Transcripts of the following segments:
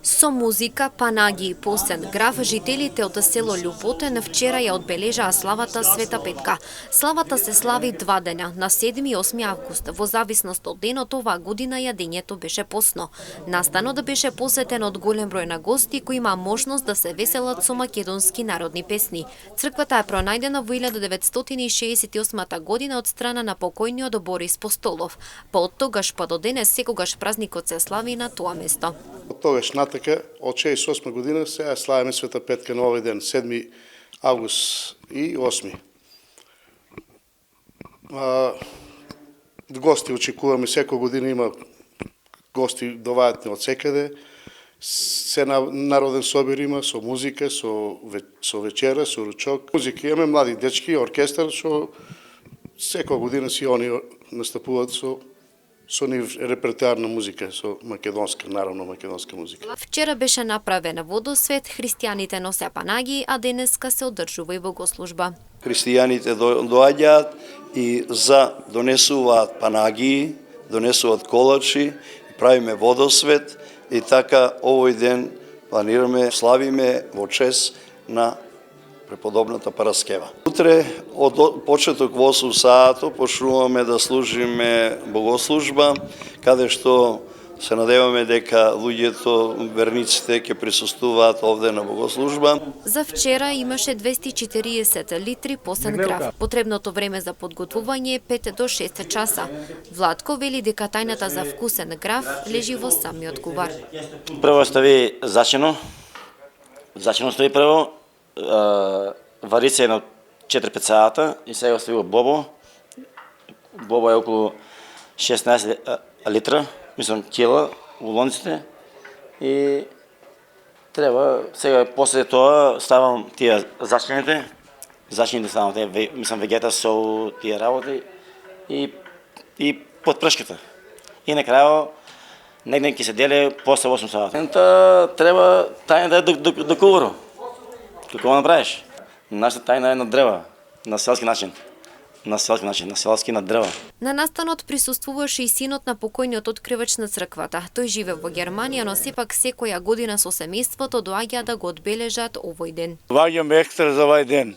Со музика, панаги и посен граф, жителите од село Љуботен вчера ја одбележаа славата Света Петка. Славата се слави 2 дења, на 7 и 8 август. Во зависност од денот, оваа година јадењето беше посно. Настанот беше посетен од голем број на гости кои има можност да се веселат со македонски народни песни. Црквата е пронајдена во 1968 година од страна на покојниот Борис Постолов. Па од тогаш па до денес секогаш празникот се слави на тоа место. Од тогаш натака, од 68 година, сега славиме Света Петка на овој ден, 7 август и 8. Гости очекуваме, секоја година има гости довајат од секаде. Се народен собир има, со музика, со вечера, со ручок. Музика имаме млади дечки, оркестар, што секоја година си они настапуваат со нив репертоарна музика, со македонска, наравно македонска музика. Вчера беше направен водосвет, христијаните носе панаги, а денеска се одржува и богослужба. Христијаните доаѓаат и донесуваат панаги, донесуваат колачи, правиме водосвет и така овој ден планираме, славиме во чест на преподобната Параскева. Утре од почеток во 8 саато почнуваме да служиме богослужба, каде што се надеваме дека луѓето, верниците ќе присуствуваат овде на богослужба. За вчера имаше 240 литри посен граф. Потребното време за подготвување е 5 до 6 часа. Владко вели дека тајната за вкусен граф лежи во самиот кувар. Прво стави зачино. Зачино стави прво. Вари се на 4-5 сата и сега остави бобо. Бобо е околу 16 литра, мислам кила во лонците. И треба сега после тоа ставам тие зачините. Зачините ставам тие, мислам вегета со тие работи и подпршката. И на крајо негде ќе се деле после 8 сата. Треба тајна да куваро. Какво направиш? Нашата тајна е на древа, на селски начин. На селски на древа. На настанот присуствуваше и синот на покојниот откривач на црквата. Тој живе во Германија, но сепак секоја година со семејството доаѓа да го одбележат овој ден. Доаѓаме екстра за овој ден.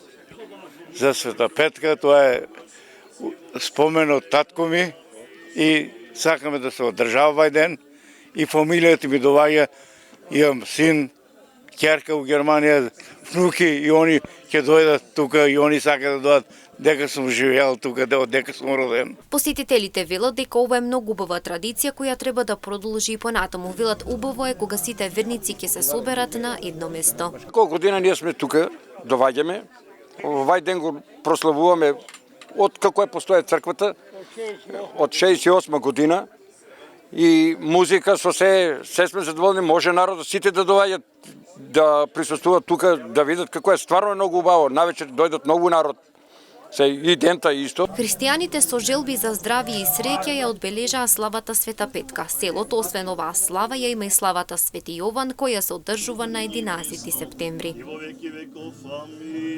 За Света Петка, тоа е спомен од татко ми и сакаме да се одржава овој ден. И фамилијата ми доаѓа, имам син, ќерка во Германија, внуки и они ќе дојдат тука и они сакаат да дојдат дека сум живеел тука, дека сум роден. Посетителите велат дека ова е многу убава традиција која треба да продолжи и понатаму. Велат убаво е кога сите верници ќе се соберат на едно место. Колку година ние сме тука, доаѓаме. Овај ден го прославуваме од како е постоја црквата од 68 година. И музика со се сме задоволни, може народот сите да доаѓат да присуствуваат тука, да видат како е стварно многу убаво. Навечер дојдат многу народ. Се и дента исто. Христијаните со желби за здравје и среќа ја одбележаа славата Света Петка. Селото освен оваа слава ја има и славата Свети Јован која се одржува на 11 септември.